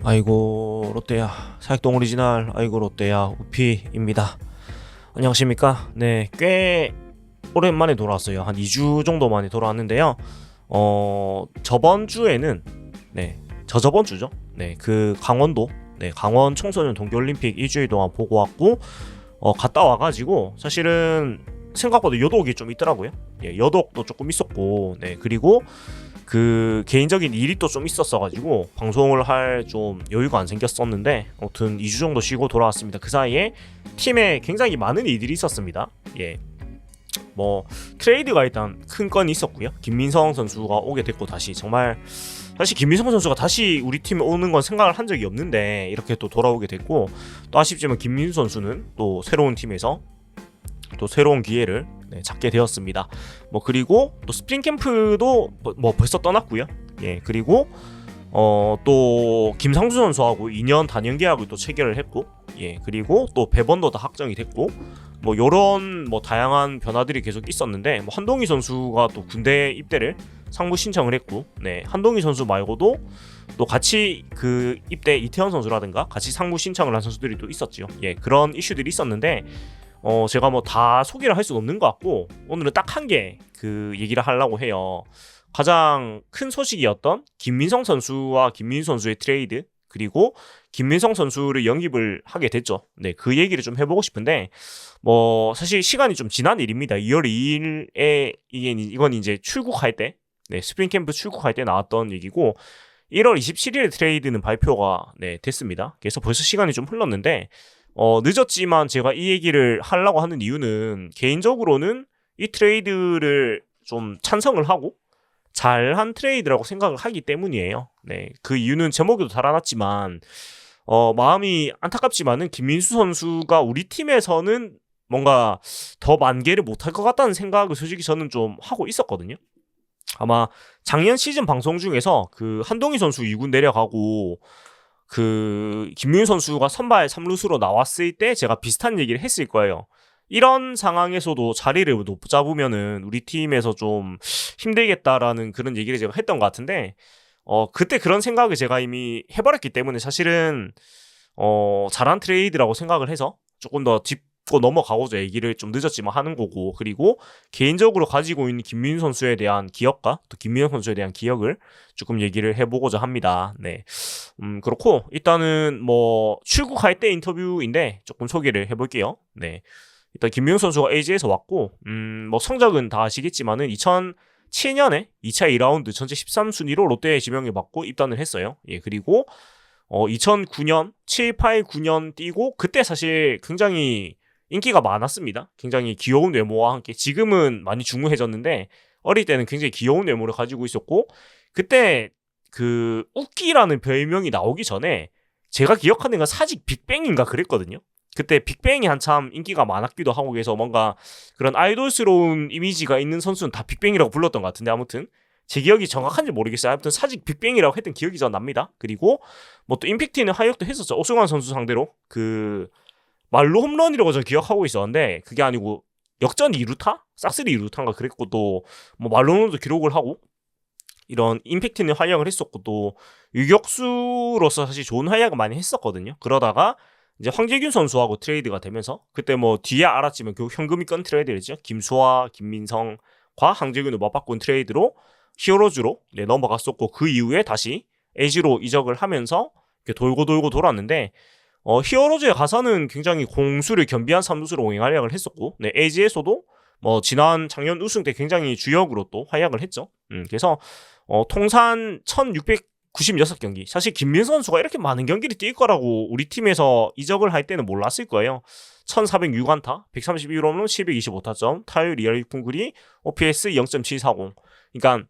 아이고 롯데야 사익동 오리지널 아이고 롯데야 우피입니다. 안녕하십니까. 네, 꽤 오랜만에 돌아왔어요. 한 2주 정도 만에 돌아왔는데요. 저번 주에는 저저번 주죠. 그 강원도 강원 청소년 동계올림픽 일주일 동안 보고 왔고 갔다 와가지고 사실은 생각보다 여독이 좀 있더라고요. 여독도 조금 있었고 그리고 그 개인적인 일이 또 좀 있었어가지고 방송을 할 좀 여유가 안 생겼었는데 아무튼 2주 정도 쉬고 돌아왔습니다. 그 사이에 팀에 굉장히 많은 일들이 있었습니다. 뭐 트레이드가 일단 큰 건이 있었고요. 김민성 선수가 오게 됐고 다시 정말 사실 김민성 선수가 다시 우리 팀에 오는 건 생각을 한 적이 없는데 이렇게 또 돌아오게 됐고, 또 아쉽지만 김민수 선수는 또 새로운 팀에서 또 새로운 기회를 찾게 되었습니다. 뭐 그리고 또 스프링 캠프도 뭐 벌써 떠났고요. 그리고 또 김상수 선수하고 2년 단연 계약을 또 체결을 했고, 그리고 또 배번도 다 확정이 됐고, 뭐 요런 뭐 다양한 변화들이 계속 있었는데, 뭐 한동희 선수가 또 군대 입대를 상무 신청을 했고, 한동희 선수 말고도 또 같이 그 입대 이태현 선수라든가 같이 상무 신청을 한 선수들이 또 있었죠. 그런 이슈들이 있었는데 제가 뭐 다 소개를 할 수는 없는 것 같고 오늘은 딱 한 개 그 얘기를 하려고 해요. 가장 큰 소식이었던 김민성 선수와 김민수 선수의 트레이드, 그리고 김민성 선수를 영입을 하게 됐죠. 그 얘기를 좀 해보고 싶은데, 뭐 사실 시간이 좀 지난 일입니다. 2월 2일에 이건 이제 출국할 때, 스프링 캠프 출국할 때 나왔던 얘기고, 1월 27일에 트레이드는 발표가 됐습니다. 그래서 벌써 시간이 좀 흘렀는데 늦었지만 제가 이 얘기를 하려고 하는 이유는 개인적으로는 이 트레이드를 좀 찬성을 하고 잘한 트레이드라고 생각을 하기 때문이에요. 그 이유는 제목에도 달아놨지만 마음이 안타깝지만은 김민수 선수가 우리 팀에서는 뭔가 더 만개를 못할 것 같다는 생각을 솔직히 저는 좀 하고 있었거든요. 아마 작년 시즌 방송 중에서 그 한동희 선수 2군 내려가고 그 김민수 선수가 선발 3루수로 나왔을 때 제가 비슷한 얘기를 했을 거예요. 이런 상황에서도 자리를 못 잡으면은 우리 팀에서 좀 힘들겠다라는 그런 얘기를 제가 했던 것 같은데, 그때 그런 생각을 제가 이미 해버렸기 때문에 사실은 잘한 트레이드라고 생각을 해서 조금 더 짚고 넘어가고자 얘기를 좀 늦었지만 하는 거고, 그리고 개인적으로 가지고 있는 김민수 선수에 대한 기억과 또 김민영 선수에 대한 기억을 조금 얘기를 해보고자 합니다. 그렇고 일단은 뭐 출국할 때 인터뷰인데 조금 소개를 해볼게요. 일단 김민영 선수가 AG에서 왔고, 뭐 성적은 다 아시겠지만은 2007년에 2차 2라운드 전체 13순위로 롯데에 지명을 받고 입단을 했어요. 그리고 2009년 7, 8, 9년 뛰고 그때 사실 굉장히 인기가 많았습니다. 굉장히 귀여운 외모와 함께, 지금은 많이 중후해졌는데 어릴 때는 굉장히 귀여운 외모를 가지고 있었고, 그때 그 웃기라는 별명이 나오기 전에 제가 기억하는 건 사직 빅뱅인가 그랬거든요. 그때 빅뱅이 한참 인기가 많았기도 하고, 그래서 뭔가 그런 아이돌스러운 이미지가 있는 선수는 다 빅뱅이라고 불렀던 것 같은데, 아무튼 제 기억이 정확한지 모르겠어요. 아무튼 사직 빅뱅이라고 했던 기억이 전 납니다. 그리고 뭐 또 임팩트 있는 화력도 했었죠. 오승환 선수 상대로 그 말로 홈런이라고 저는 기억하고 있었는데 그게 아니고 역전 2루타? 싹쓸이 2루타인가 그랬고, 또 뭐 말로도 기록을 하고 이런 임팩트 있는 활약을 했었고, 또 유격수로서 사실 좋은 활약을 많이 했었거든요. 그러다가 이제 황재균 선수하고 트레이드가 되면서, 그때 뭐 뒤에 알았지만 결국 현금이 건 트레이드였죠. 김수아, 김민성과 황재균을 맞바꾼 트레이드로 히어로즈로 넘어갔었고, 그 이후에 다시 LG로 이적을 하면서 이렇게 돌고 돌고 돌았는데, 히어로즈에 가서는 굉장히 공수를 겸비한 삼루수로 활약을 했었고, LG에서도 뭐 지난 작년 우승 때 굉장히 주역으로 또 활약을 했죠. 그래서 통산 1696경기, 사실 김민수 선수가 이렇게 많은 경기를 뛸 거라고 우리 팀에서 이적을 할 때는 몰랐을 거예요. 1406안타, 131홈런, 725타점, 타율 2할 6푼 9리, OPS 0.740. 그러니까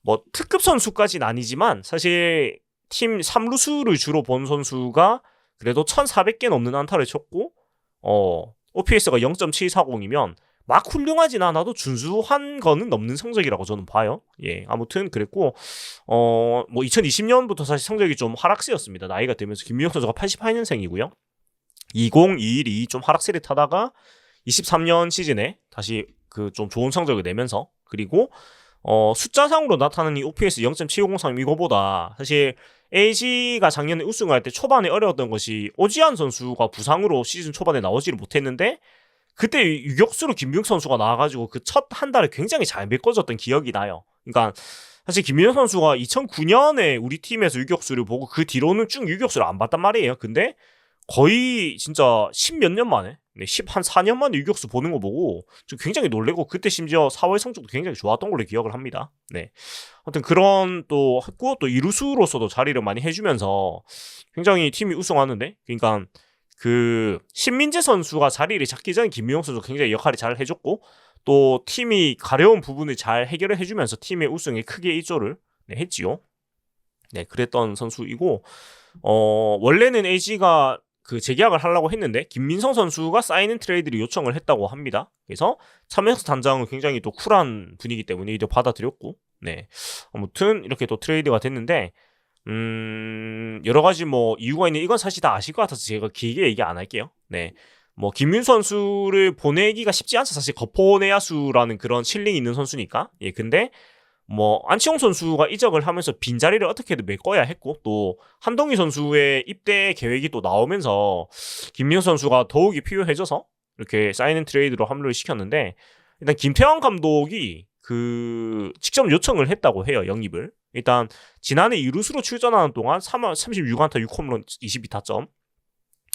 뭐 특급 선수까지는 아니지만 사실 팀 3루수를 주로 본 선수가 그래도 1400개 넘는 안타를 쳤고 OPS가 0.740이면 막 훌륭하진 않아도 준수한 거는 넘는 성적이라고 저는 봐요. 아무튼 그랬고 뭐 2020년부터 사실 성적이 좀 하락세였습니다. 나이가 들면서 김민혁 선수가 88년생이고요. 2021이 좀 하락세를 타다가 23년 시즌에 다시 그 좀 좋은 성적을 내면서, 그리고 숫자상으로 나타나는 이 OPS 0.7503 이거보다 사실 LG가 작년에 우승할 때 초반에 어려웠던 것이 오지환 선수가 부상으로 시즌 초반에 나오지를 못했는데 그때 유격수로 김민욱 선수가 나와가지고 그 첫 한 달에 굉장히 잘 메꿔졌던 기억이 나요. 그러니까 사실 김민욱 선수가 2009년에 우리 팀에서 유격수를 보고 그 뒤로는 쭉 유격수를 안 봤단 말이에요. 근데 거의 진짜 10몇 년 만에 한 4년 만에 유격수 보는 거 보고 좀 굉장히 놀래고 그때 심지어 4월 성적도 굉장히 좋았던 걸로 기억을 합니다. 네. 아무튼 그런 또 했고 또 이루수로서도 자리를 많이 해주면서 굉장히 팀이 우승하는데 그러니까 그 신민재 선수가 자리를 잡기 전 김민용 선수 굉장히 역할을 잘 해줬고 또 팀이 가려운 부분을 잘 해결을 해주면서 팀의 우승에 크게 일조를 했지요. 네, 그랬던 선수이고 원래는 LG가 그 재계약을 하려고 했는데 김민성 선수가 사인 트레이드를 요청을 했다고 합니다. 그래서 차명석 단장은 굉장히 또 쿨한 분위기 때문에 이도 받아들였고, 네, 아무튼 이렇게 또 트레이드가 됐는데 여러 가지 뭐 이유가 있는 이건 사실 다 아실 것 같아서 제가 길게 얘기 안 할게요. 네, 뭐 김민 선수를 보내기가 쉽지 않죠. 사실 거포 내야수라는 그런 실링이 있는 선수니까. 예, 근데 뭐 안치홍 선수가 이적을 하면서 빈자리를 어떻게든 메꿔야 했고 또 한동희 선수의 입대 계획이 또 나오면서 김민호 선수가 더욱이 필요해져서 이렇게 사인 앤 트레이드로 합류를 시켰는데 일단 김태환 감독이 그 직접 요청을 했다고 해요. 영입을. 일단 지난해 이루수로 출전하는 동안 3월 36안타 6홈런 22타점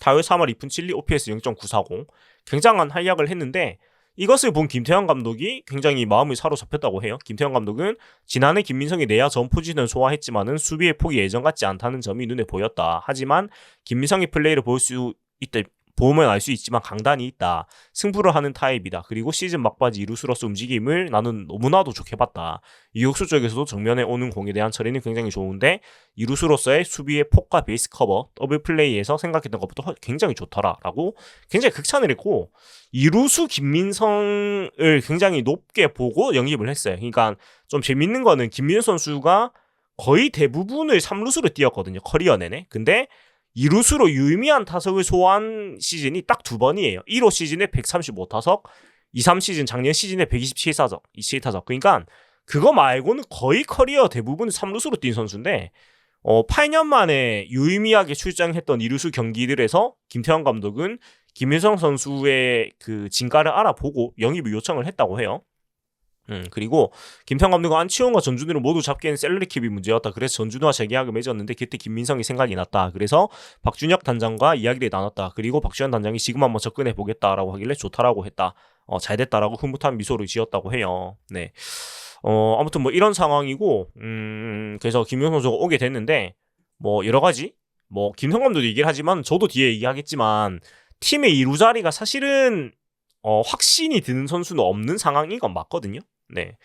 타율 3할 2푼 7리 OPS 0.940 굉장한 활약을 했는데 이것을 본 김태형 감독이 굉장히 마음이 사로잡혔다고 해요. 김태형 감독은 지난해 김민성이 내야 전 포지션을 소화했지만은 수비의 폭이 예전 같지 않다는 점이 눈에 보였다. 하지만 김민성의 플레이를 볼 수 있다. 보면 알 수 있지만 강단이 있다. 승부를 하는 타입이다. 그리고 시즌 막바지 이루수로서 움직임을 나는 너무나도 좋게 봤다. 유격수 쪽에서도 정면에 오는 공에 대한 처리는 굉장히 좋은데 이루수로서의 수비의 폭과 베이스 커버, 더블 플레이에서 생각했던 것부터 굉장히 좋더라. 라고 굉장히 극찬을 했고 이루수 김민성을 굉장히 높게 보고 영입을 했어요. 그러니까 좀 재밌는 거는 김민성 선수가 거의 대부분을 3루수로 뛰었거든요. 커리어 내내. 근데 2루수로 유의미한 타석을 소화한 시즌이 딱 2번이에요. 1호 시즌에 135타석, 2, 3시즌 작년 시즌에 127타석, 27타석. 그러니까 그거 말고는 거의 커리어 대부분 3루수로 뛴 선수인데 8년 만에 유의미하게 출장했던 2루수 경기들에서 김태형 감독은 김윤성 선수의 그 진가를 알아보고 영입을 요청을 했다고 해요. 그리고 김태형 감독은 안치홍과 전준우를 모두 잡기에는 셀러리 캡이 문제였다. 그래서 전준우와 재계약을 맺었는데 그때 김민성이 생각이 났다. 그래서 박준혁 단장과 이야기를 나눴다. 그리고 박주현 단장이 지금 한번 접근해 보겠다라고 하길래 좋다라고 했다. 잘 됐다라고 흐뭇한 미소를 지었다고 해요. 네. 아무튼 뭐 이런 상황이고 그래서 김민성 선수가 오게 됐는데 뭐 여러 가지 뭐 김성 감독도 얘기를 하지만 저도 뒤에 얘기하겠지만 팀의 이루 자리가 사실은 확신이 드는 선수는 없는 상황인 건 맞거든요. 네.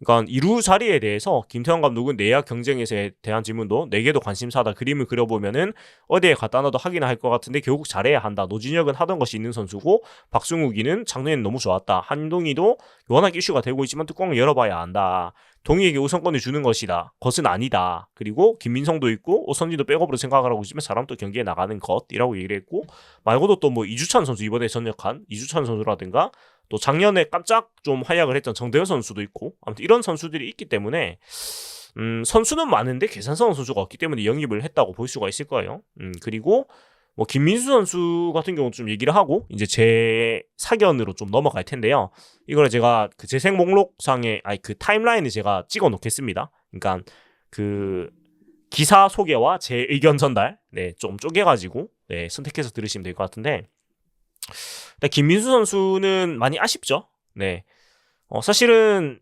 그러니까 이루 자리에 대해서 김태형 감독은 내야 경쟁에 대한 질문도 내게도 관심사다. 그림을 그려보면은 어디에 갖다 놔도 하긴 할 것 같은데 결국 잘해야 한다. 노진혁은 하던 것이 있는 선수고 박승욱이는 작년엔 너무 좋았다. 한동희도 워낙 이슈가 되고 있지만 뚜껑을 열어봐야 한다. 동희에게 우선권을 주는 것은 아니다. 그리고 김민성도 있고 오선진도 백업으로 생각을 하고 있지만 사람도 경기에 나가는 것이라고 얘기를 했고 말고도 또 뭐 이주찬 선수 이번에 전역한 이주찬 선수라든가 또 작년에 깜짝 좀 활약을 했던 정대현 선수도 있고 아무튼 이런 선수들이 있기 때문에 선수는 많은데 계산성 선수가 없기 때문에 영입을 했다고 볼 수가 있을 거예요. 그리고 뭐 김민수 선수 같은 경우는 좀 얘기를 하고 이제 제 사견으로 좀 넘어갈 텐데요. 이거를 제가 그 재생 목록상에 그 타임라인을 제가 찍어 놓겠습니다. 그러니까 그 기사 소개와 제 의견 전달 좀 쪼개가지고 선택해서 들으시면 될 것 같은데 김민수 선수는 많이 아쉽죠. 네. 사실은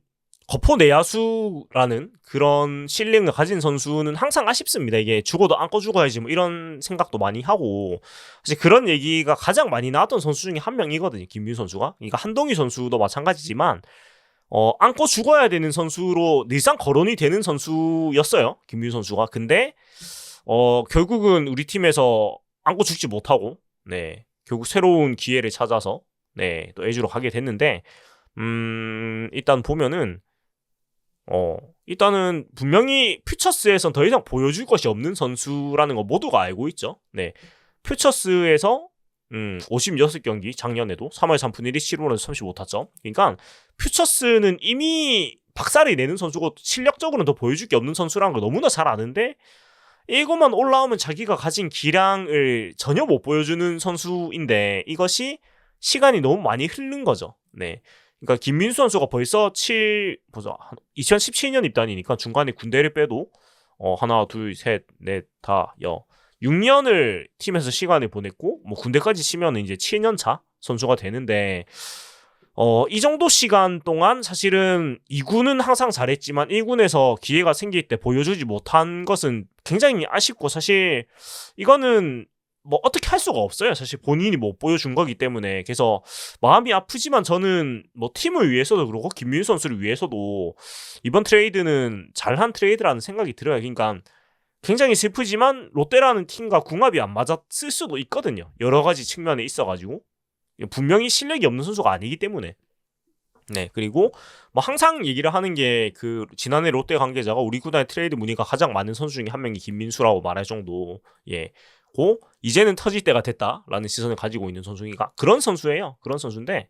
거포 내야수라는 그런 실력을 가진 선수는 항상 아쉽습니다. 이게 죽어도 안고 죽어야지 뭐 이런 생각도 많이 하고 사실 그런 얘기가 가장 많이 나왔던 선수 중에 한 명이거든요. 김민수 선수가. 그러니까 한동희 선수도 마찬가지지만 안고 죽어야 되는 선수로 늘상 거론이 되는 선수였어요. 김민수 선수가. 근데 결국은 우리 팀에서 안고 죽지 못하고 결국 새로운 기회를 찾아서 또 LG로 가게 됐는데 일단 보면은 일단은 분명히 퓨처스에선 더 이상 보여줄 것이 없는 선수라는 거 모두가 알고 있죠. 퓨처스에서 56경기 작년에도 3월 3푼 1리 7홀에서 35타점. 그러니까 퓨처스는 이미 박살이 내는 선수고 실력적으로는 더 보여줄 게 없는 선수라는 걸 너무나 잘 아는데 이것만 올라오면 자기가 가진 기량을 전혀 못 보여주는 선수인데 이것이 시간이 너무 많이 흐른 거죠. 네. 그러니까 김민수 선수가 벌써 2017년 입단이니까 중간에 군대를 빼도 하나, 둘, 셋, 넷, 다, 6년을 팀에서 시간을 보냈고 뭐 군대까지 치면 이제 7년 차 선수가 되는데 이 정도 시간 동안 사실은 2군은 항상 잘했지만 1군에서 기회가 생길 때 보여주지 못한 것은 굉장히 아쉽고 사실 이거는 뭐 어떻게 할 수가 없어요. 사실 본인이 못 보여준 거기 때문에. 그래서 마음이 아프지만 저는 뭐 팀을 위해서도 그렇고 김민수 선수를 위해서도 이번 트레이드는 잘한 트레이드라는 생각이 들어요. 그러니까 굉장히 슬프지만 롯데라는 팀과 궁합이 안 맞았을 수도 있거든요. 여러 가지 측면에 있어가지고 분명히 실력이 없는 선수가 아니기 때문에. 네, 그리고 뭐 항상 얘기를 하는 게 그 지난해 롯데 관계자가 우리 구단의 트레이드 문의가 가장 많은 선수 중에 한 명이 김민수라고 말할 정도. 고 이제는 터질 때가 됐다라는 시선을 가지고 있는 선수니까 그런 선수예요. 그런 선수인데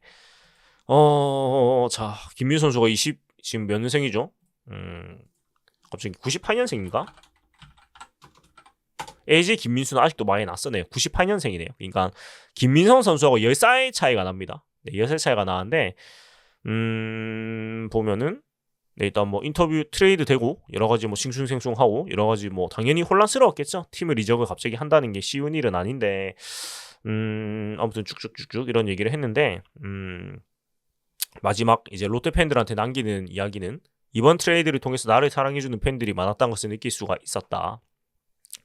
자, 김민수 선수가 지금 몇 년생이죠? 갑자기 98년생인가? LG 김민수는 아직도 많이 낯서네요. 98년생이네요. 그러니까 김민성 선수하고 10살 차이가 납니다. 네, 10살 차이가 나는데 보면은 네, 일단 뭐 인터뷰 트레이드 되고 여러 가지 뭐 싱숭생숭하고 여러 가지 뭐 당연히 혼란스러웠겠죠. 팀을 이적을 갑자기 한다는 게 쉬운 일은 아닌데 아무튼 쭉쭉쭉쭉 이런 얘기를 했는데 마지막 이제 롯데 팬들한테 남기는 이야기는 이번 트레이드를 통해서 나를 사랑해주는 팬들이 많았다는 것을 느낄 수가 있었다.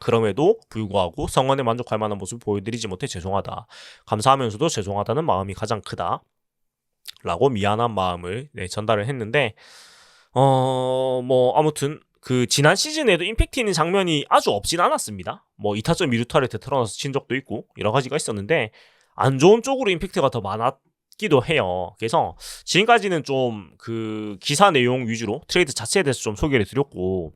그럼에도 불구하고 성원에 만족할 만한 모습을 보여드리지 못해 죄송하다. 감사하면서도 죄송하다는 마음이 가장 크다. 라고 미안한 마음을 전달을 했는데 뭐 아무튼 그 지난 시즌에도 임팩트 있는 장면이 아주 없진 않았습니다. 뭐 2타점 2루타를 되털어놔서 친 적도 있고 여러 가지가 있었는데 안 좋은 쪽으로 임팩트가 더 많았기도 해요. 그래서 지금까지는 좀 그 기사 내용 위주로 트레이드 자체에 대해서 좀 소개를 드렸고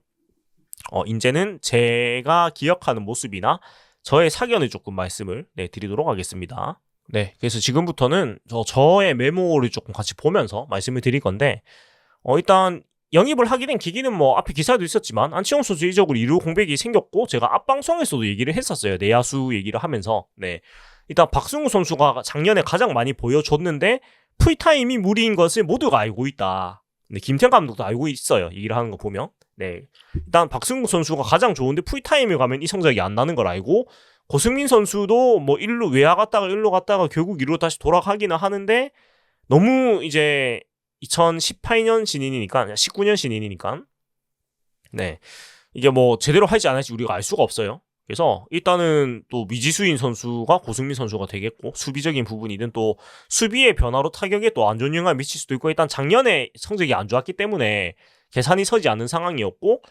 이제는 제가 기억하는 모습이나 저의 사견을 조금 말씀을 드리도록 하겠습니다. 네, 그래서 지금부터는 저의 메모를 조금 같이 보면서 말씀을 드릴 건데 일단 영입을 하게 된 계기는 뭐 앞에 기사도 있었지만 안치홍 선수 이적으로 2루 공백이 생겼고 제가 앞방송에서도 얘기를 했었어요. 내야수 얘기를 하면서 일단 박승우 선수가 작년에 가장 많이 보여줬는데 풀타임이 무리인 것을 모두가 알고 있다. 김태형 감독도 알고 있어요. 얘기를 하는 거 보면 일단 박승우 선수가 가장 좋은데 풀타임을 가면 이 성적이 안 나는 걸 알고 고승민 선수도 뭐 1루 외야 갔다가 1루 갔다가 결국 2루 다시 돌아가기는 하는데 너무 이제 2018년 신인이니까 19년 신인이니까 이게 뭐 제대로 할지 안 할지 우리가 알 수가 없어요. 그래서 일단은 또 미지수인 선수가 고승민 선수가 되겠고 수비적인 부분이든 또 수비의 변화로 타격에 또 안 좋은 영향을 미칠 수도 있고 일단 작년에 성적이 안 좋았기 때문에 계산이 서지 않는 상황이었고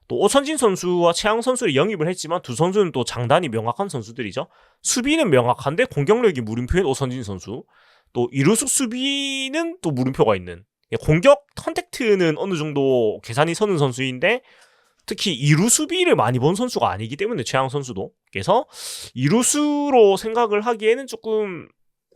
또 오천진 선수와 최양 선수를 영입을 했지만 두 선수는 또 장단이 명확한 선수들이죠. 수비는 명확한데 공격력이 물음표인 오천진 선수 또 이루수 수비는 또 물음표가 있는 공격 컨택트는 어느 정도 계산이 서는 선수인데 특히 이루 수비를 많이 본 선수가 아니기 때문에 최양 선수도 그래서 이루수로 생각을 하기에는 조금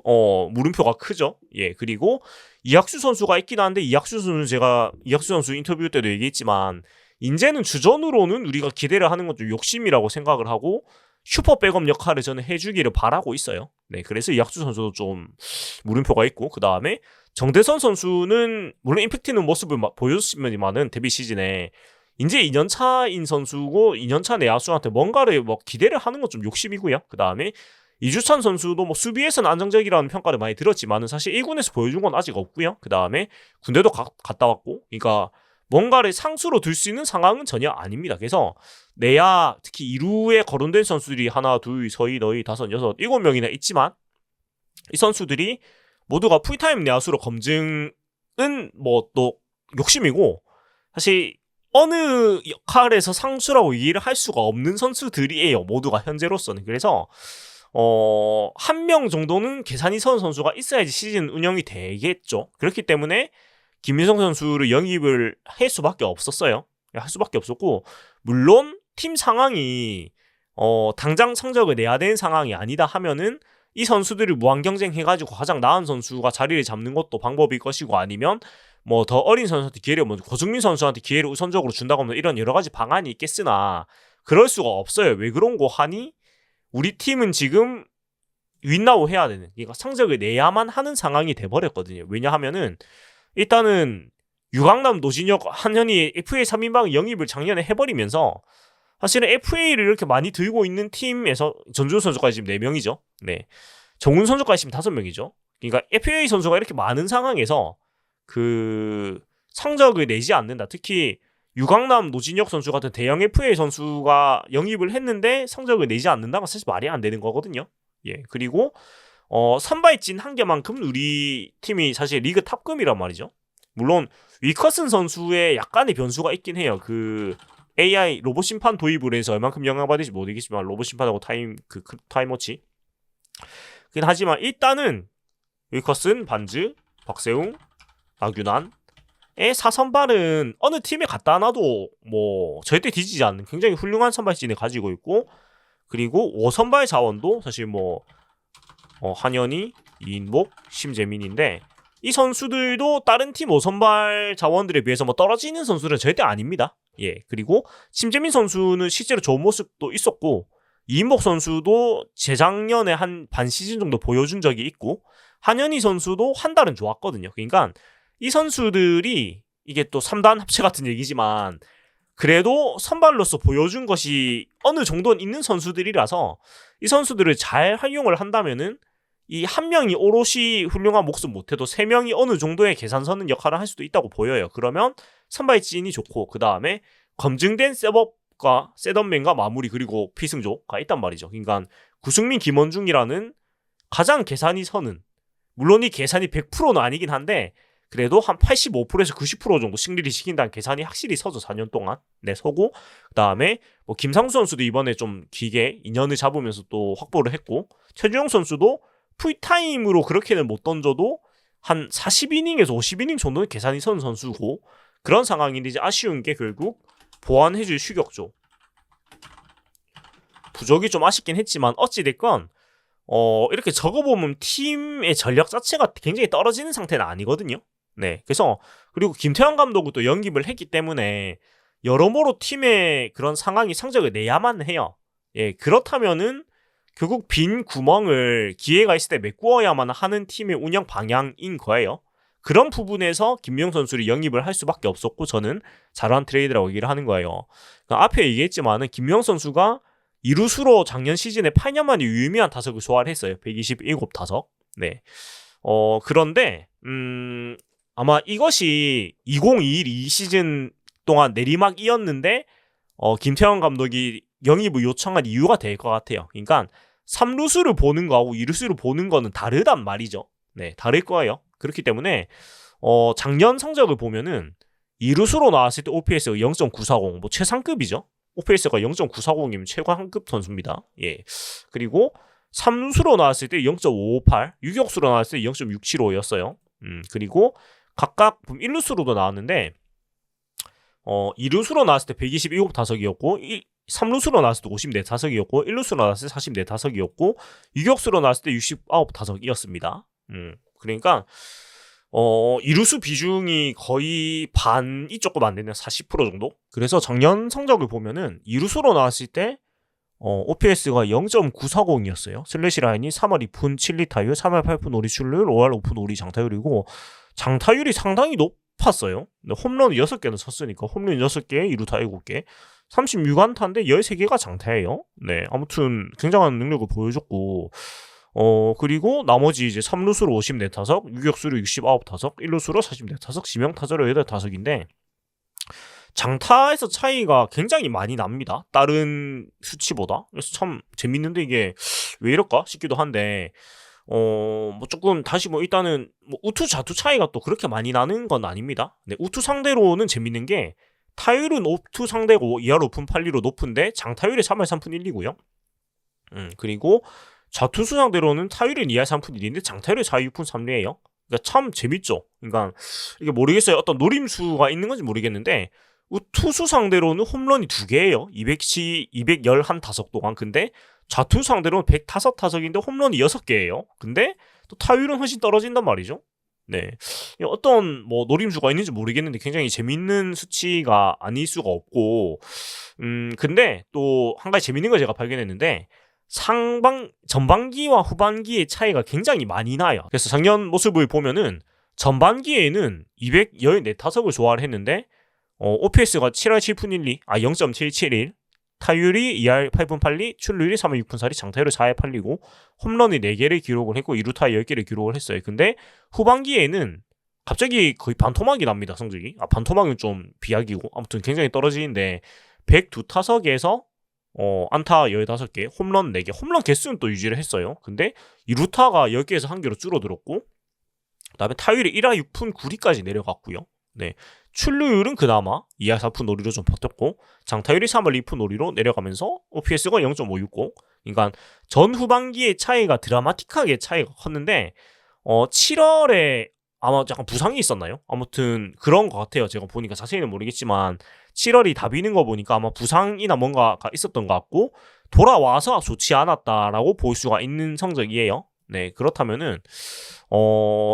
물음표가 크죠. 그리고 이학수 선수가 있긴 한데 이학수 선수 인터뷰 때도 얘기했지만 이제는 주전으로는 우리가 기대를 하는 건 좀 욕심이라고 생각을 하고 슈퍼 백업 역할을 저는 해주기를 바라고 있어요. 그래서 이학수 선수도 좀 물음표가 있고 그 다음에 정대선 선수는 물론 임팩트 있는 모습을 보여줬지만은 데뷔 시즌에 이제 2년차인 선수고 2년차 내야수한테 뭔가를 뭐 기대를 하는 건 좀 욕심이고요. 그 다음에 이주찬 선수도 뭐 수비에서는 안정적이라는 평가를 많이 들었지만은 사실 1군에서 보여준 건 아직 없고요. 그 다음에 군대도 갔다 왔고, 그러니까 뭔가를 상수로 둘 수 있는 상황은 전혀 아닙니다. 그래서 내야 특히 2루에 거론된 선수들이 하나, 둘, 서희, 너희, 다섯, 여섯, 7명이나 있지만 이 선수들이 모두가 풀타임 내야수로 검증은 뭐 또 욕심이고 사실 어느 역할에서 상수라고 얘기를 할 수가 없는 선수들이에요. 모두가 현재로서는. 그래서 한 명 정도는 계산이 서는 선수가 있어야지 시즌 운영이 되겠죠. 그렇기 때문에 김민성 선수를 영입을 할 수밖에 없었어요. 할 수밖에 없었고 물론 팀 상황이 당장 성적을 내야 되는 상황이 아니다 하면은 이 선수들을 무한 경쟁해가지고 가장 나은 선수가 자리를 잡는 것도 방법일 것이고 아니면 뭐 더 어린 선수한테 기회를 뭐 고승민 선수한테 기회를 우선적으로 준다고 하면 이런 여러 가지 방안이 있겠으나 그럴 수가 없어요. 왜 그런 거 하니? 우리 팀은 지금 윈나우 해야 되는, 그러니까 성적을 내야만 하는 상황이 돼버렸거든요. 왜냐하면은 일단은 유강남, 노진혁, 한현희 FA 3인방 영입을 작년에 해버리면서 사실은 FA를 이렇게 많이 들고 있는 팀에서 전준 선수까지 지금 4명이죠. 네. 정훈 선수까지 지금 5명이죠. 그러니까 FA 선수가 이렇게 많은 상황에서 그 성적을 내지 않는다. 특히 유강남, 노진혁 선수 같은 대형 FA 선수가 영입을 했는데 성적을 내지 않는다가 사실 말이 안 되는 거거든요. 예. 그리고 선발진 한 개만큼 우리 팀이 사실 리그 탑급이란 말이죠. 물론 위커슨 선수의 약간의 변수가 있긴 해요. 그 AI 로봇 심판 도입을 해서 얼만큼 영향받을지 모르겠지만 로봇 심판하고 타임워치. 하지만 일단은 윌커슨, 반즈, 박세웅, 나균환의 4선발은 어느 팀에 갖다 놔도 뭐 절대 뒤지지 않는 굉장히 훌륭한 선발진을 가지고 있고, 그리고 5선발 자원도 사실 뭐 한현희, 이인복, 심재민인데 이 선수들도 다른 팀 5선발 자원들에 비해서 뭐 떨어지는 선수는 절대 아닙니다. 예. 그리고 심재민 선수는 실제로 좋은 모습도 있었고, 이인복 선수도 재작년에 한 반 시즌 정도 보여준 적이 있고, 한현희 선수도 한 달은 좋았거든요. 그러니까 이 선수들이 이게 또 3단 합체 같은 얘기지만 그래도 선발로서 보여준 것이 어느 정도는 있는 선수들이라서 이 선수들을 잘 활용을 한다면은 이 한 명이 오롯이 훌륭한 몫은 못해도 3명이 어느 정도의 계산서는 역할을 할 수도 있다고 보여요. 그러면 선발진이 좋고, 그 다음에 검증된 셋업과 셋업맨과 마무리, 그리고 피승조가 있단 말이죠. 그러니까 구승민, 김원중이라는 가장 계산이 서는, 물론 이 계산이 100%는 아니긴 한데 그래도 한 85%에서 90% 정도 승리를 시킨다는 계산이 확실히 서죠. 4년 동안. 네, 서고, 그 다음에 뭐 김상수 선수도 이번에 좀 길게 2년을 잡으면서 또 확보를 했고, 최주영 선수도 풀타임으로 그렇게는 못 던져도 한 40이닝에서 50이닝 정도는 계산이 서는 선수고, 그런 상황인데 이제 아쉬운 게 결국 보완해줄 슈격조 부족이 좀 아쉽긴 했지만 어찌됐건 이렇게 적어보면 팀의 전력 자체가 굉장히 떨어지는 상태는 아니거든요. 네, 그래서 그리고 김태형 감독은 또 영입을 했기 때문에 여러모로 팀의 그런 상황이 성적을 내야만 해요. 예, 그렇다면은 결국 빈 구멍을 기회가 있을 때 메꾸어야만 하는 팀의 운영 방향인 거예요. 그런 부분에서 김명 선수를 영입을 할 수밖에 없었고, 저는 잘한 트레이드라고 얘기를 하는 거예요. 그러니까 앞에 얘기했지만은 김명 선수가 이루수로 작년 시즌에 8년 만에 유의미한 타석을 소화를 했어요. 127타석. 네. 그런데 아마 이것이 2021 시즌 동안 내리막이었는데 김태형 감독이 영입을 요청한 이유가 될 것 같아요. 그러니까 3루수를 보는 거하고 2루수를 보는 거는 다르단 말이죠. 네, 다를 거예요. 그렇기 때문에 작년 성적을 보면은 2루수로 나왔을 때 OPS가 0.940, 뭐 최상급이죠. OPS가 0.940이면 최고한급 선수입니다. 예. 그리고 3루수로 나왔을 때 0.558, 유격수로 나왔을 때 0.675였어요. 그리고 각각 1루수로도 나왔는데 2루수로 나왔을 때 127타석이었고 3루수로 나왔을 때 54타석이었고 1루수로 나왔을 때 44타석이었고 유격수로 나왔을 때 69타석이었습니다. 그러니까 2루수 비중이 거의 반이 조금 안 되는 40% 정도? 그래서 작년 성적을 보면은 2루수로 나왔을 때 OPS가 0.940이었어요. 슬래시 라인이 3할 2푼 7리 타율, 3할 8푼 5리 출루율, 5할 5푼 5리 장타율이고, 장타율이 상당히 높았어요. 홈런 6개는 쳤으니까 홈런 6개, 2루타 7개, 36안타인데 13개가 장타예요. 네, 아무튼 굉장한 능력을 보여줬고, 그리고 나머지 이제 3루수로 54타석, 유격수로 69타석, 1루수로 44타석, 지명타자로 8타석인데 장타에서 차이가 굉장히 많이 납니다. 다른 수치보다. 그래서 참 재밌는데 이게 왜 이럴까 싶기도 한데 뭐 조금 다시 뭐 일단은 뭐 우투 좌투 차이가 또 그렇게 많이 나는 건 아닙니다. 네, 우투 상대로는 재밌는 게 타율은 우투 상대고 2할 5푼 8리로 높은데 장타율이 3할 3푼 1리고요. 그리고 좌투수 상대로는 타율은 2할 3푼 1인데 장타율이 4할 6푼 3리예요. 그러니까 참 재밌죠. 그러니까 이게 모르겠어요. 어떤 노림수가 있는 건지 모르겠는데 우투수 상대로는 홈런이 2개예요. 211타석 동안. 근데 좌투수 상대로는 105타석인데 홈런이 6개예요. 근데 또 타율은 훨씬 떨어진단 말이죠. 네. 어떤 뭐 노림수가 있는지 모르겠는데 굉장히 재밌는 수치가 아닐 수가 없고, 근데 또 한 가지 재밌는 걸 제가 발견했는데, 전반기와 후반기의 차이가 굉장히 많이 나요. 그래서 작년 모습을 보면은 전반기에는 214타석을 소화를 했는데, OPS가 7할 7푼 1리, 0.771, 타율이 2할 8분 8리, 출루율이 3할 6푼 4리, 장타율이 4할 8리고 홈런이 4개를 기록을 했고 2루타 10개를 기록을 했어요. 근데 후반기에는 갑자기 거의 반토막이 납니다, 성적이. 반토막은 좀 비약이고 아무튼 굉장히 떨어지는데 102타석에서 안타 15개, 홈런 4개. 홈런 개수는 또 유지를 했어요. 근데 2루타가 10개에서 1개로 줄어들었고, 그다음에 타율이 1할 6푼 9리까지 내려갔고요. 네. 출루율은 그나마 2할 4푼 노리로 좀 버텼고, 장타율이 3할 2푼 노리로 내려가면서 OPS가 0.560. 그러니까 전 후반기의 차이가 드라마틱하게 차이가 컸는데 7월에 아마 약간 부상이 있었나요? 아무튼 그런 것 같아요. 제가 보니까 자세히는 모르겠지만 7월이 다비는 거 보니까 아마 부상이나 뭔가가 있었던 것 같고 돌아와서 좋지 않았다라고 볼 수가 있는 성적이에요. 네, 그렇다면은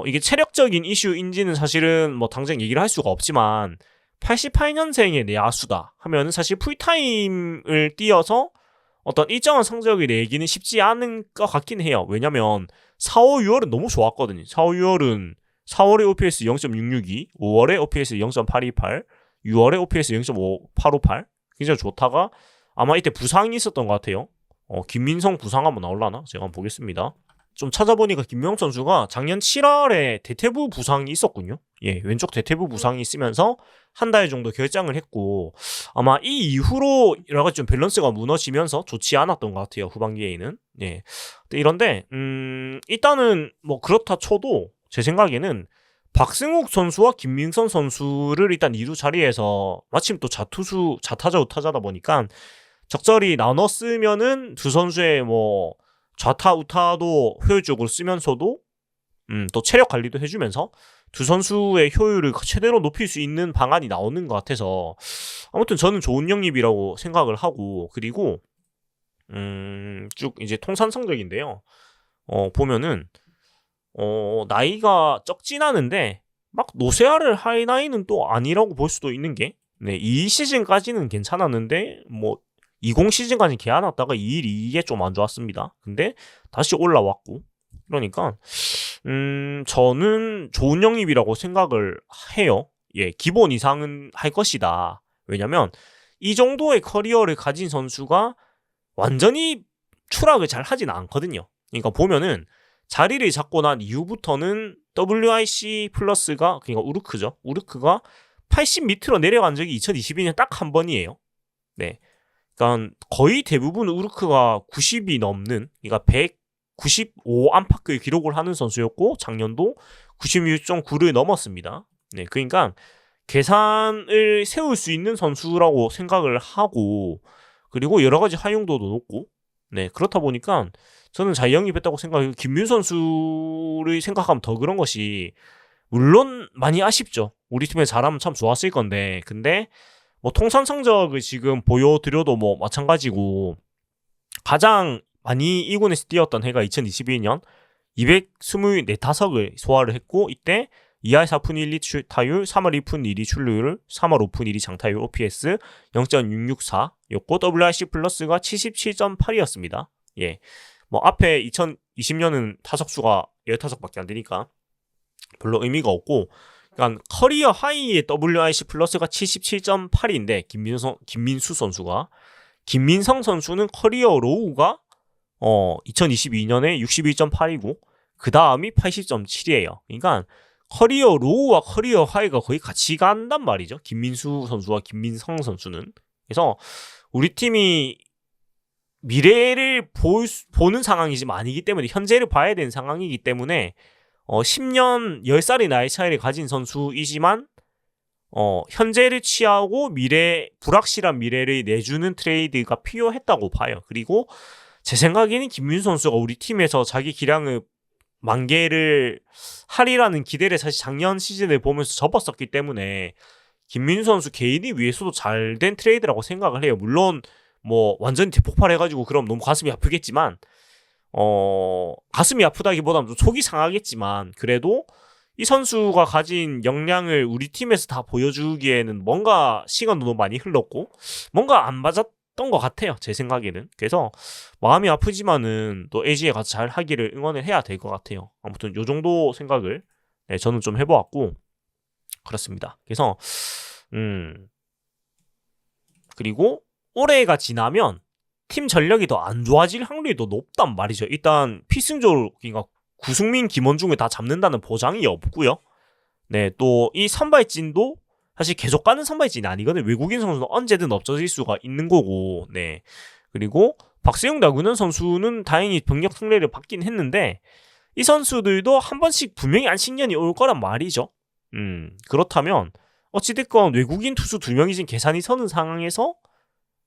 이게 체력적인 이슈인지는 사실은 뭐 당장 얘기를 할 수가 없지만 88년생의 내야수다 하면은 사실 풀타임을 뛰어서 어떤 일정한 성적을 내기는 쉽지 않은 것 같긴 해요. 왜냐면 4, 5, 6월은 너무 좋았거든요. 4, 5, 6월은 4월에 OPS 0.662, 5월에 OPS 0.828, 6월에 OPS 0.5858 굉장히 좋다가 아마 이때 부상이 있었던 것 같아요. 김민성 부상 한번 나올라나? 제가 한번 보겠습니다. 좀 찾아보니까 김명욱 선수가 작년 7월에 대퇴부 부상이 있었군요. 예, 왼쪽 대퇴부 부상이 있으면서 한 달 정도 결장을 했고 아마 이 이후로 여러 가지 좀 밸런스가 무너지면서 좋지 않았던 것 같아요. 후반기에는. 예. 이런데 일단은 뭐 그렇다 쳐도 제 생각에는 박승욱 선수와 김민선 선수를 일단 2루 자리에서 마침 또 좌타자 우타자다 보니까 적절히 나눠 쓰면은 두 선수의 뭐 좌타 우타도 효율적으로 쓰면서도 또 체력 관리도 해주면서 두 선수의 효율을 최대로 높일 수 있는 방안이 나오는 것 같아서 아무튼 저는 좋은 영입이라고 생각을 하고, 그리고 쭉 이제 통산 성적인데요. 보면은 나이가 적진 않은데 막 노쇠화를 할 나이는 또 아니라고 볼 수도 있는 게, 네, 이 시즌까지는 괜찮았는데 뭐 20 시즌까지 개안왔다가 21-22에 좀 안 좋았습니다. 근데 다시 올라왔고, 그러니까 저는 좋은 영입이라고 생각을 해요. 예, 기본 이상은 할 것이다. 왜냐면 이 정도의 커리어를 가진 선수가 완전히 추락을 잘 하진 않거든요. 그러니까 보면은 자리를 잡고 난 이후부터는 WIC 플러스가, 그러니까 우르크죠. 우르크가 80 밑으로 내려간 적이 2022년 딱 한 번이에요. 네. 그러니까 거의 대부분 우르크가 90이 넘는, 그러니까 195 안팎의 기록을 하는 선수였고 작년도 96.9를 넘었습니다. 네, 그러니까 계산을 세울 수 있는 선수라고 생각을 하고, 그리고 여러 가지 활용도도 높고, 네, 그렇다 보니까 저는 잘 영입했다고 생각해요. 김민 선수를 생각하면 더 그런 것이, 물론 많이 아쉽죠. 우리 팀에 잘하면 참 좋았을 건데, 근데 뭐 통산 성적을 지금 보여드려도 뭐 마찬가지고, 가장 많이 2군에서 뛰었던 해가 2022년 224타석을 소화를 했고, 이때 2할 4푼 1리 타율, 3할 2푼 1리 출루율, 3할 5푼 1리 장타율, OPS 0.664였고 WRC 플러스가 77.8이었습니다. 예, 뭐 앞에 2020년은 타석수가 15타석밖에 안 되니까 별로 의미가 없고, 그러니까 커리어 하이의 WRC 플러스가 77.8인데 김민수 선수가, 김민성 선수는 커리어 로우가 2022년에 61.8이고 그 다음이 80.7이에요. 그러니까 커리어 로우와 커리어 하이가 거의 같이 간단 말이죠. 김민수 선수와 김민성 선수는. 그래서 우리 팀이 미래를 보는 상황이지만 아니기 때문에, 현재를 봐야 되는 상황이기 때문에 10년 10살의 나이 차이를 가진 선수이지만 현재를 취하고 불확실한 미래를 내주는 트레이드가 필요했다고 봐요. 그리고 제 생각에는 김민수 선수가 우리 팀에서 자기 기량을 만개를 하리라는 기대를 사실 작년 시즌을 보면서 접었었기 때문에 김민수 선수 개인이 위해서도 잘 된 트레이드라고 생각을 해요. 물론 뭐 완전히 대폭발해가지고 그럼 너무 가슴이 아프겠지만, 가슴이 아프다기보다는 좀 속이 상하겠지만, 그래도 이 선수가 가진 역량을 우리 팀에서 다 보여주기에는 뭔가 시간도 너무 많이 흘렀고 뭔가 안 맞았던 것 같아요. 제 생각에는. 그래서 마음이 아프지만은 또 LG에 가서 잘 하기를 응원을 해야 될 것 같아요. 아무튼 요 정도 생각을 네, 저는 좀 해보았고 그렇습니다. 그래서 그리고 올해가 지나면 팀 전력이 더 안 좋아질 확률이 더 높단 말이죠. 일단 필승조로 그러니까 구승민, 김원중을 다 잡는다는 보장이 없고요. 네, 또 이 선발진도 사실 계속 가는 선발진이 아니거든요. 외국인 선수는 언제든 없어질 수가 있는 거고, 네. 그리고 박세용, 나균원 선수는 다행히 병력 특례를 받긴 했는데 이 선수들도 한 번씩 분명히 안식년이 올 거란 말이죠. 그렇다면 어찌됐건 외국인 투수 2명이 지금 계산이 서는 상황에서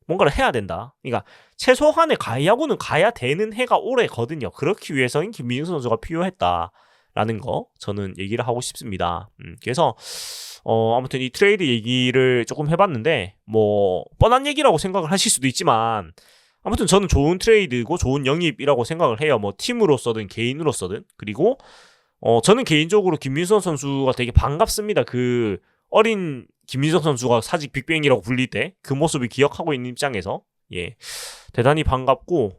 뭔가를 해야 된다. 그러니까 최소한의 가야구는 가야 되는 해가 올해거든요. 그렇기 위해서는 김민중 선수가 필요했다라는 거 저는 얘기를 하고 싶습니다. 그래서 아무튼 이 트레이드 얘기를 조금 해봤는데 뭐 뻔한 얘기라고 생각을 하실 수도 있지만 아무튼 저는 좋은 트레이드고 좋은 영입이라고 생각을 해요. 뭐 팀으로서든 개인으로서든. 그리고 저는 개인적으로 김민선 선수가 되게 반갑습니다. 그 어린 김민석 선수가 사직 빅뱅이라고 불릴 때 그 모습을 기억하고 있는 입장에서 예 대단히 반갑고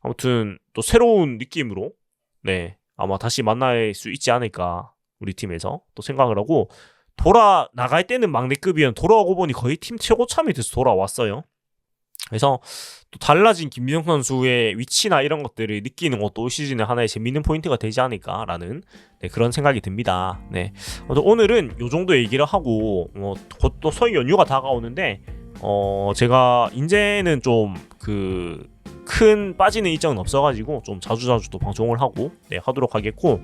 아무튼 또 새로운 느낌으로 네 아마 다시 만날 수 있지 않을까 우리 팀에서 또 생각을 하고 돌아 나갈 때는 막내급이었는데 돌아오고 보니 거의 팀 최고참이 돼서 돌아왔어요. 그래서 또 달라진 김민성 선수의 위치나 이런 것들을 느끼는 것도 올 시즌에 하나의 재밌는 포인트가 되지 않을까라는 네, 그런 생각이 듭니다. 네, 오늘은 요 정도 얘기를 하고 곧 또 설 연휴가 다가오는데 제가 이제는 좀 그 큰 빠지는 일정은 없어가지고 좀 자주자주 또 방송을 하고 네, 하도록 하겠고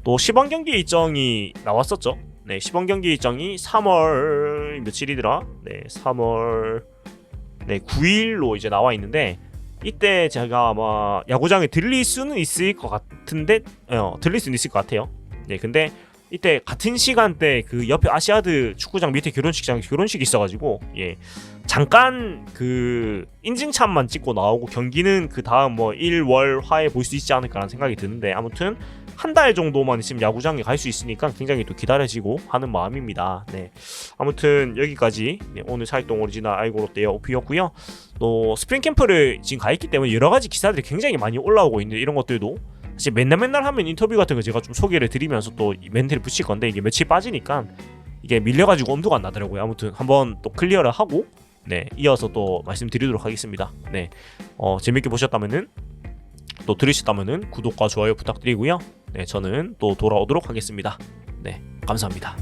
또 시범 경기 일정이 나왔었죠. 네, 시범 경기 일정이 3월 며칠이더라? 네, 3월 9일로 이제 나와 있는데 이때 제가 아마 야구장에 들릴 수는 있을 것 같은데 들릴 수는 있을 것 같아요. 네, 근데 이때 같은 시간대 그 옆에 아시아드 축구장 밑에 결혼식이 있어가지고 예 잠깐 그 인증샷만 찍고 나오고 경기는 그 다음 뭐 1월 화에 볼 수 있지 않을까라는 생각이 드는데 아무튼 한 달 정도만 있으면 야구장에 갈 수 있으니까 굉장히 또 기다려지고 하는 마음입니다. 네, 아무튼 여기까지 네, 오늘 사익동 오리지널 아이고 롯데요 오피였고요. 또 스프링 캠프를 지금 가 있기 때문에 여러 가지 기사들이 굉장히 많이 올라오고 있는데 이런 것들도 사실 맨날 하면 인터뷰 같은 거 제가 좀 소개를 드리면서 또 멘트를 붙일 건데 이게 며칠 빠지니까 이게 밀려가지고 엄두가 안 나더라고요. 아무튼 한번 또 클리어를 하고 네 이어서 또 말씀드리도록 하겠습니다. 네, 재밌게 보셨다면은 또 들으셨다면은 구독과 좋아요 부탁드리고요. 네, 저는 또 돌아오도록 하겠습니다. 네, 감사합니다.